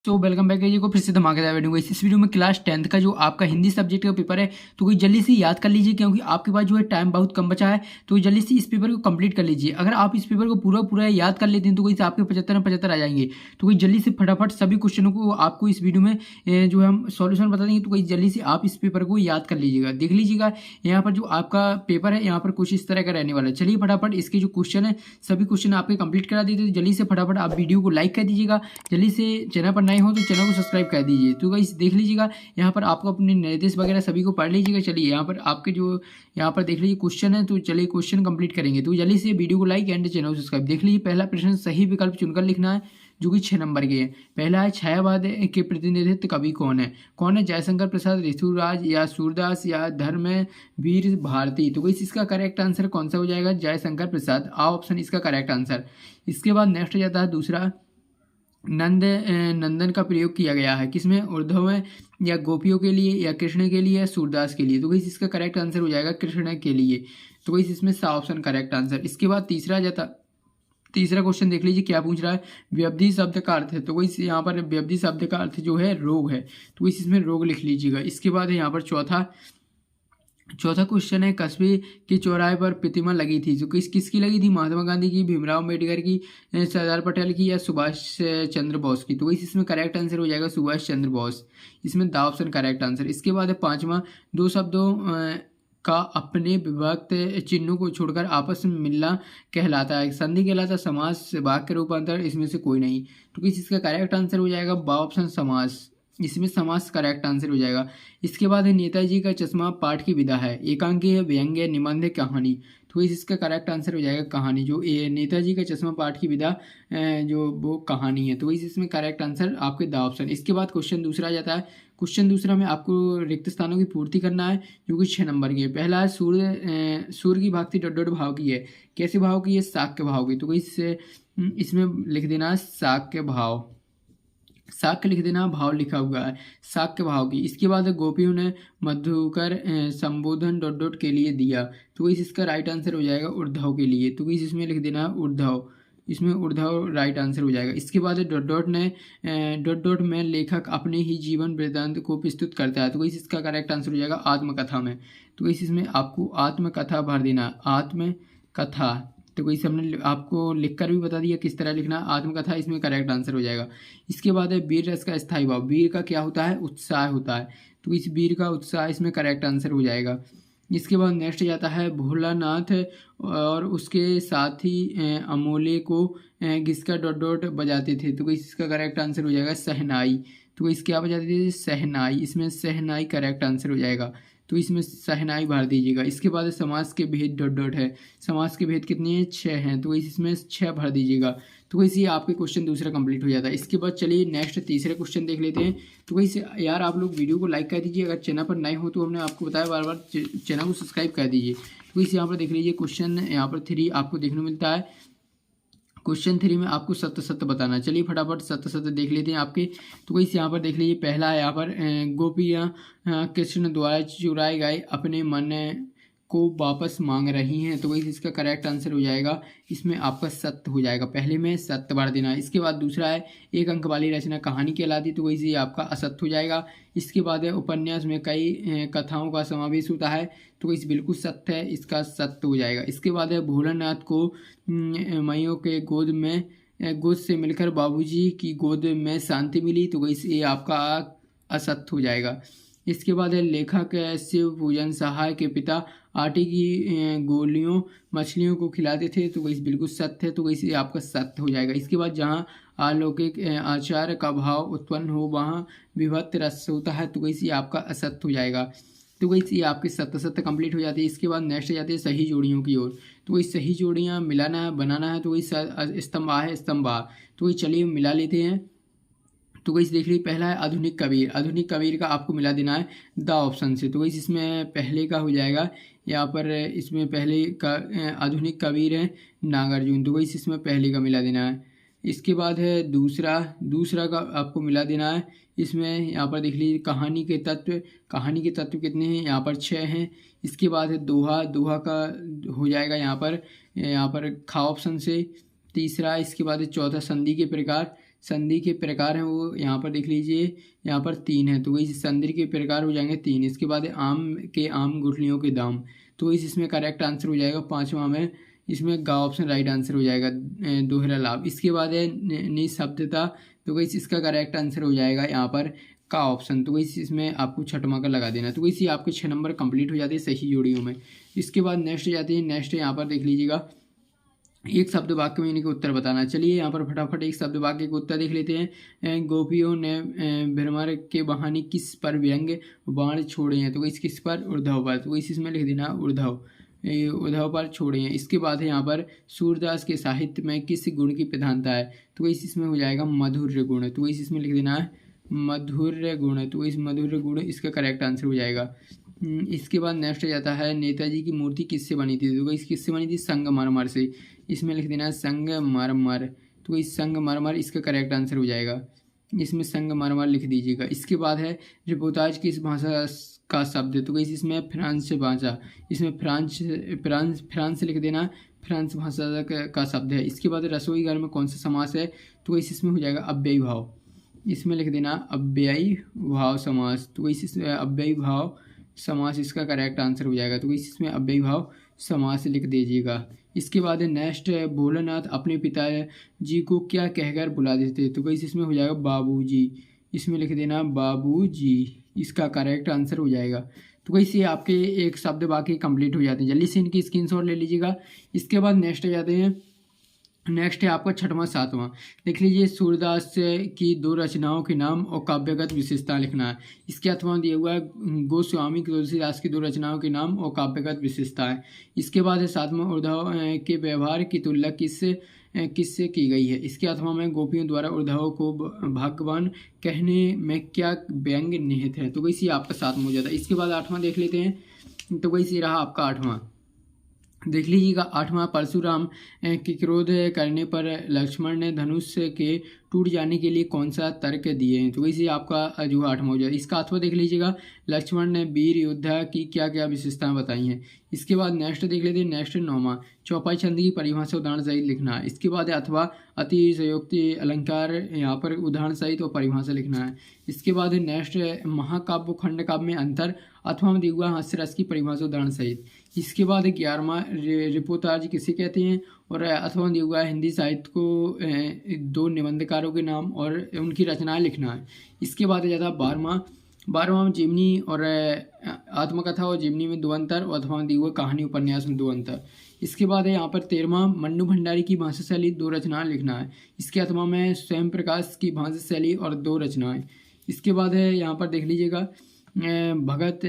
तो welcome back जी को फिर से धमाकेदार वीडियो। इस वीडियो में क्लास 10th का जो आपका हिंदी सब्जेक्ट का पेपर है तो कोई जल्दी से याद कर लीजिए, क्योंकि आपके पास जो है टाइम बहुत कम बचा है। तो जल्दी से इस पेपर को कंप्लीट कर लीजिए। अगर आप इस पेपर को पूरा पूरा याद कर लेते हैं तो कोई से आपके 75 आ जाएंगे। तो कोई जल्दी से फटाफट सभी क्वेश्चनों को आपको इस वीडियो में जो है हम सॉल्यूशन बता देंगे। तो कोई जल्दी से आप इस पेपर को याद कर लीजिएगा, देख लीजिएगा। यहाँ पर जो आपका पेपर है यहाँ पर कुछ इस तरह का रहने वाला है। चलिए फटाफट इसके जो क्वेश्चन है सभी क्वेश्चन आपके कंप्लीट करा देते। तो जल्दी से फटाफट आप वीडियो को लाइक कर दीजिएगा। जल्दी से चैनल पर नए हो तो चैनल को सब्सक्राइब कर दीजिए। तो गाइस देख लीजिएगा यहाँ पर आपको अपने निर्देश वगैरह सभी को पढ़ लीजिएगा। चलिए यहाँ पर आपके जो यहाँ पर देख लीजिए क्वेश्चन है, तो चलिए क्वेश्चन कंप्लीट करेंगे। तो जल्दी से वीडियो को लाइक एंड चैनल को सब्सक्राइब। देख लीजिए पहला प्रश्न सही विकल्प चुनकर लिखना है, जो कि 6 नंबर के है। पहला है छायावाद के प्रतिनिधित्व कवि कौन है? कौन है? जयशंकर प्रसाद, ऋतुराज या सूरदास या धर्मवीर भारती। तो गाइस इसका करेक्ट आंसर कौन सा हो जाएगा? जयशंकर प्रसाद। आ ऑप्शन इसका करेक्ट आंसर। इसके बाद नेक्स्ट जाता है दूसरा, नंदन का प्रयोग किया गया है किसमें? उद्धव में या गोपियों के लिए या कृष्ण के लिए या सूरदास के लिए। तो गाइस इसका करेक्ट आंसर हो जाएगा कृष्ण के लिए। तो गाइस इसमें सा ऑप्शन करेक्ट आंसर। इसके बाद तीसरा क्वेश्चन देख लीजिए क्या पूछ रहा है। व्यवधि शब्द का अर्थ है, तो गाइस यहाँ पर व्यवधि शब्द का अर्थ जो है रोग है। तो गाइस इसमें रोग लिख लीजिएगा। इसके बाद है यहाँ पर चौथा क्वेश्चन है, कस्बे के चौराहे पर प्रतिमा लगी थी, जो किसकी लगी थी? महात्मा गांधी की, भीमराव अम्बेडकर की, सरदार पटेल की या सुभाष चंद्र बोस की। तो इसमें करेक्ट आंसर हो जाएगा सुभाष चंद्र बोस। इसमें द ऑप्शन करेक्ट आंसर। इसके बाद है पांचवा, दो शब्दों का अपने विभक्त चिन्हों को छोड़कर आपस में मिलना कहलाता है, संधि कहलाता है, समास, वाक्य रूपांतर, इसमें से कोई नहीं। तो किस इसका करेक्ट आंसर हो जाएगा बा ऑप्शन समास। इसमें समास करेक्ट आंसर हो जाएगा। इसके बाद है नेताजी का चश्मा पाठ की विधा है, एकांकी है, व्यंग्य, निबंध है, कहानी। तो इसका करेक्ट आंसर हो जाएगा कहानी। जो नेताजी का चश्मा पाठ की विधा जो वो कहानी है। तो इसमें करेक्ट आंसर आपके द ऑप्शन। इसके बाद क्वेश्चन दूसरा आ जाता है। क्वेश्चन दूसरा में आपको रिक्त स्थानों की पूर्ति करना है, जो कि 6 नंबर की है। पहला है सूर्य की भक्ति डॉट डॉट भाव की है, कैसे भाव की है? शाक्य भाव की। तो इसमें लिख देना शाक्य भाव, शाक्य लिख देना, भाव लिखा हुआ है शाक्य भाव की। इसके बाद गोपियों ने मधुकर संबोधन डॉट डॉट के लिए दिया। तो इसका राइट आंसर हो जाएगा उद्धव के लिए। तो इसमें लिख देना उद्धव, इसमें उद्धव राइट आंसर हो जाएगा। इसके बाद डॉट डॉट में लेखक अपने ही जीवन वृत्तांत को प्रस्तुत करता है। तो इसका करेक्ट आंसर हो जाएगा आत्मकथा में। तो इसमें आपको आत्मकथा भर देना, आत्मकथा। तो कोई हमने आपको लिखकर भी बता दिया किस तरह लिखना आत्मकथा, इसमें करेक्ट आंसर हो जाएगा। इसके बाद है वीर रस का स्थायी भाव। वीर का क्या होता है? उत्साह होता है। तो इस वीर का उत्साह इसमें करेक्ट आंसर हो जाएगा। इसके बाद नेक्स्ट जाता है भोलानाथ और उसके साथी अमोले को घिसका डॉट डॉट बजाते थे। तो इसका करेक्ट आंसर हो जाएगा शहनाई। तो इस क्या बजाते थे? शहनाई। इसमें शहनाई करेक्ट आंसर हो जाएगा। तो इसमें शहनाई भर दीजिएगा। इसके बाद समास के भेद डॉट डॉट है, समास के भेद कितने हैं? 6 हैं। तो इसमें 6 भर दीजिएगा। तो इसी आपके क्वेश्चन दूसरा कंप्लीट हो जाता है। इसके बाद चलिए नेक्स्ट तीसरे क्वेश्चन देख लेते हैं। तो वैसे यार आप लोग वीडियो को लाइक कर दीजिए, अगर चैनल पर नए हो तो हमने आपको बताया बार बार चैनल को सब्सक्राइब कर दीजिए। तो इस यहाँ पर देख लीजिए क्वेश्चन यहाँ पर 3 आपको देखने को मिलता है। क्वेश्चन 3 में आपको सत्य सत्य बताना। चलिए फटाफट सत्य सत्य देख लेते हैं आपके। तो इस यहाँ पर देख लीजिए पहला है यहाँ पर गोपियाँ कृष्ण द्वारा चुराए गए अपने मन को वापस मांग रही हैं। तो इसका करेक्ट आंसर हो जाएगा, इसमें आपका सत्य हो जाएगा। पहले में सत्य भर देना। इसके बाद दूसरा है एक अंक वाली रचना कहानी कहलाती, तो वैसे आपका असत्य हो जाएगा। इसके बाद है उपन्यास में कई कथाओं का समावेश होता है, तो इस बिल्कुल सत्य है, इसका सत्य हो जाएगा। इसके बाद है भोलानाथ को मैयों के गोद से मिलकर बाबूजी की गोद में शांति मिली, तो ये आपका असत्य हो जाएगा। इसके बाद है लेखक शिव पूजन सहाय के पिता आटे की गोलियों मछलियों को खिलाते थे, तो वही बिल्कुल सत्य है, तो वही आपका सत्य हो जाएगा। इसके बाद जहाँ अलौकिक आचार का भाव उत्पन्न हो वहाँ विभक्त रस होता है, तो वही आपका असत्य हो जाएगा। तो वही आपके सत्य सत्य कंप्लीट हो जाती है। इसके बाद नेक्स्ट जाती है सही जोड़ियों की ओर। तो वही सही जोड़ियाँ मिलाना है, बनाना है। तो वही स्तंभ आ है, स्तंभ आ। तो वही चलिए मिला लेते हैं। तो वही देख लीजिए पहला है आधुनिक कबीर। आधुनिक कबीर का आपको मिला देना है द ऑप्शन से। तो वही इसमें पहले का हो जाएगा यहाँ पर, इसमें पहले का आधुनिक कबीर है नागार्जुन, तो वही इसमें पहले का मिला देना है। इसके बाद है दूसरा का आपको मिला देना है। इसमें यहाँ पर देख लीजिए कहानी के तत्व कितने हैं? यहाँ पर 6 हैं। इसके बाद है दोहा का हो जाएगा यहाँ पर खा ऑप्शन से तीसरा। इसके बाद है चौथा संधि के प्रकार, संधि के प्रकार हैं वो यहाँ पर देख लीजिए, यहाँ पर 3 है, तो वही संधि के प्रकार हो जाएंगे 3। इसके बाद है आम गुठलियों के दाम, तो वही इसमें करेक्ट आंसर हो जाएगा 5वां में, इसमें गा ऑप्शन राइट आंसर हो जाएगा, दोहरा लाभ। इसके बाद है निःशब्दता, तो वही इसका करेक्ट आंसर हो जाएगा यहाँ पर का ऑप्शन, तो वही इसमें आपको 6वां का लगा देना। तो वैसे आपके 6 नंबर कंप्लीट हो जाते हैं सही जोड़ियों में। इसके बाद नेक्स्ट जाते हैं, नेक्स्ट यहाँ पर देख लीजिएगा, एक शब्द वाक्य में इनके उत्तर बताना। चलिए यहाँ पर फटाफट एक शब्द वाक्य के उत्तर देख लेते हैं। गोपियों ने भ्रमर के बहाने किस पर व्यंग्य बाण छोड़े हैं, तो इस किस पर, उद्धव पर, तो इस इसमें लिख देना उद्धव पर छोड़े हैं। इसके बाद है यहाँ पर सूरदास के साहित्य में किस गुण की प्रधानता है, तो इसमें हो जाएगा मधुर्य गुण, तो इसमें लिख देना है मधुर्य गुण, तो इस मधुर्य गुण इसका करेक्ट आंसर हो जाएगा। इसके बाद नेक्स्ट जाता है, नेताजी की मूर्ति किससे बनी थी, तो इस किससे बनी थी, संगमरमर से, इसमें लिख देना है संगमरमर, तो इस संगमरमर इसका करेक्ट आंसर हो जाएगा, इसमें संगमरमर लिख दीजिएगा। इसके बाद है रिपोर्टाज किस भाषा का शब्द है, तो इसमें फ्रांस भाषा, इसमें फ्रांस लिख देना, फ्रांस भाषा का शब्द है। इसके बाद रसोई घर में कौन सा समास है, तो इसमें हो जाएगा अव्ययी भाव, इसमें लिख देना अव्ययी भाव समास, तो इसमें अव्ययी भाव समास इसका करेक्ट आंसर हो जाएगा, तो इसमें अव्ययी भाव समास लिख दीजिएगा। इसके बाद नेक्स्ट है, भोलानाथ अपने पिताजी को क्या कहकर बुलाते थे, तो इसमें हो जाएगा बाबूजी, इसमें लिख देना बाबूजी, इसका करेक्ट आंसर हो जाएगा। तो वैसे आपके एक शब्द वाक्य कंप्लीट हो जाते हैं, जल्दी से इनकी स्क्रीनशॉट ले लीजिएगा। इसके बाद नेक्स्ट जाते हैं, नेक्स्ट है आपका 6वां 7वां, देख लीजिए, सूरदास की 2 रचनाओं के नाम और काव्यगत विशेषता लिखना है। इसके 8वां दिया हुआ है, गोस्वामी तुलसीदास की 2 रचनाओं के नाम और काव्यगत विशेषताएं। इसके बाद है 7वां, उद्धव के व्यवहार की तुलना किससे की गई है। इसके 8वां में, गोपियों द्वारा उद्धव को भगवान कहने में क्या व्यंग्य निहित है, तो वैसे आपका 7वां हो जाता है। इसके बाद 8वां देख लेते हैं, तो वैसे रहा आपका 8वां, देख लीजिएगा 8वां, परशुराम के क्रोध करने पर लक्ष्मण ने धनुष के टूट जाने के लिए कौन सा तर्क दिए हैं, तो वैसे आपका जो 8वां हो जाए। इसका 8वां देख लीजिएगा, लक्ष्मण ने वीर योद्धा की क्या क्या विशेषताएं बताई हैं। इसके बाद नेक्स्ट देख लेते हैं, नेक्स्ट 9वां, चौपाई छंद की परिभाषा उदाहरण सहित लिखना है। इसके बाद 8वां, अतिशयोक्ति अलंकार, यहाँ पर उदाहरण सहित और परिभाषा लिखना है। इसके बाद नेक्स्ट महाकाव्य खंड काव्य में अंतर, 8वां में दिया हुआ हास्य रस की परिभाषा उदाहरण सहित। इसके बाद 11वां, रिपोर्टाज किसे कहते हैं, और 8वां दिया हुआ हिंदी साहित्य को 2 निबंधकारों के नाम और उनकी रचनाएं लिखना है। इसके बाद ज़्यादा 12वां में जीवनी और आत्मकथा और जीवनी में 2 अंतर, और 8वां दिया हुआ कहानी उपन्यास में 2 अंतर। इसके बाद है यहाँ पर 13वां, मन्नू भंडारी की भाषा शैली 2 रचनाएं लिखना है। इसके 8वां में स्वयं प्रकाश की भाषा शैली और 2 रचनाएं। इसके बाद है यहाँ पर देख लीजिएगा, भगत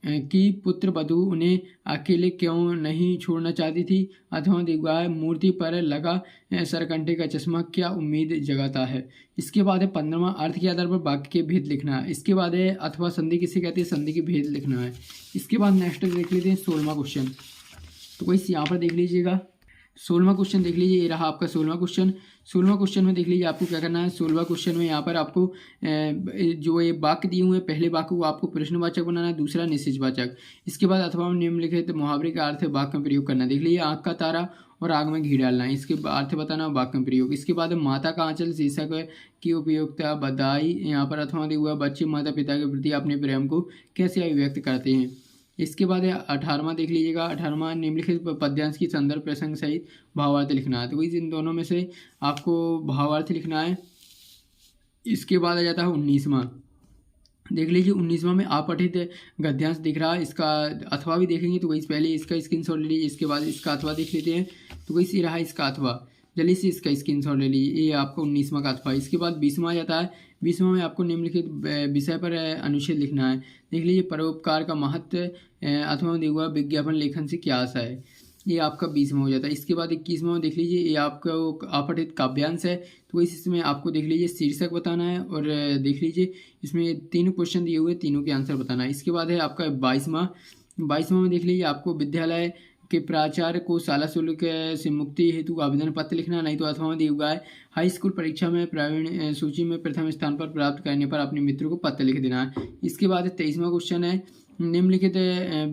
की पुत्र वधू उन्हें अकेले क्यों नहीं छोड़ना चाहती थी। 8वां दिया है, मूर्ति पर लगा सरकंठे का चश्मा क्या उम्मीद जगाता है। इसके बाद है 15वां, अर्थ के आधार पर वाक्य के भेद लिखना है। इसके बाद है अथवा संधि किसे कहते हैं, संधि के भेद लिखना है। इसके बाद नेक्स्ट देख लेते हैं 16वां क्वेश्चन, तो कोई यहाँ पर देख लीजिएगा 16वां क्वेश्चन देख लीजिए, ये रहा आपका 16वां क्वेश्चन। 16वां क्वेश्चन में देख लीजिए आपको क्या करना है। 16वां क्वेश्चन में यहाँ पर आपको जो ये वाक्य दिए हुए हैं, पहले वाक्य को आपको प्रश्नवाचक बनाना है, दूसरा निश्चयवाचक। इसके बाद अथवा निम्नलिखित मुहावरे का अर्थ वाक्य में प्रयोग करना। देख लीजिए, आँख का तारा और आग में घी डालना है, इसके अर्थ बताना, वाक्य में प्रयोग। इसके बाद माता का आंचल शीर्षक की उपयोगिता बधाई, यहाँ पर अथवा दिया हुआ, बच्चे माता पिता के प्रति अपने प्रेम को कैसे अभिव्यक्त करते हैं। इसके बाद 18वां देख लीजिएगा, 18वां निम्नलिखित पद्यांश की संदर्भ प्रसंग सहित भावार्थ लिखना है। तो इन दोनों में से आपको भावार्थ लिखना है। इसके बाद आ जाता है 19वां, देख लीजिए 19वां में अपठित गद्यांश दिख रहा है, इसका अथवा भी देखेंगे तो वही पहले इसका स्क्रीनशॉट ले लीजिए। इसके बाद इसका अथवा देख लेते हैं, तो वही रहा इसका अथवा, जल्दी से इसका स्क्रीनशॉट ले लीजिए, ये आपका 19वां का अथवा। इसके बाद 20वां जाता है, 20वां में आपको निम्नलिखित विषय पर अनुच्छेद लिखना है। देख लीजिए, परोपकार का महत्व अथवा दिया हुआ विज्ञापन लेखन से क्या आशा है, ये आपका 20वां हो जाता है। इसके बाद 21वां देख लीजिए, ये आपका अपठित काव्यांश है, तो इसमें आपको देख लीजिए शीर्षक बताना है, और देख लीजिए इसमें 3 क्वेश्चन दिए हुए, तीनों के आंसर बताना है। इसके बाद है आपका 22वां में देख लीजिए आपको विद्यालय के प्राचार्य को शाला शुल्क से मुक्ति हेतु आवेदन पत्र लिखना, नहीं तो अथवा दिया हुआ है हाई स्कूल परीक्षा में प्रावीण्य सूची में प्रथम स्थान पर प्राप्त करने पर अपने मित्रों को पत्र लिख देना है। इसके बाद 23वां क्वेश्चन है, निम्नलिखित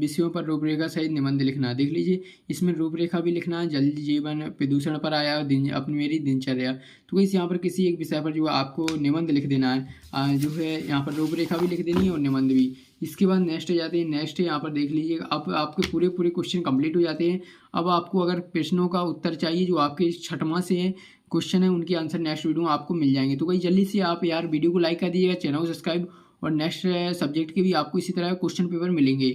विषयों पर रूपरेखा सहित निबंध लिखना। देख लीजिए, इसमें रूपरेखा भी लिखना है, जल जीवन, प्रदूषण पर आया, अपनी मेरी दिनचर्या। तो गाइस यहाँ पर किसी एक विषय पर जो आपको निबंध लिख देना है, जो है यहाँ पर रूपरेखा भी लिख देनी है और निबंध भी। इसके बाद नेक्स्ट जाते हैं। नेक्स्ट यहाँ पर देख लीजिए, अब आपके पूरे क्वेश्चन कंप्लीट हो जाते हैं। अब आपको अगर प्रश्नों का उत्तर चाहिए जो आपके 6वां से क्वेश्चन है, उनके आंसर नेक्स्ट वीडियो में आपको मिल जाएंगे। तो गाइस जल्दी से आप यार वीडियो को लाइक कर दीजिएगा, चैनल को सब्सक्राइब, और नेक्स्ट सब्जेक्ट के भी आपको इसी तरह क्वेश्चन पेपर मिलेंगे।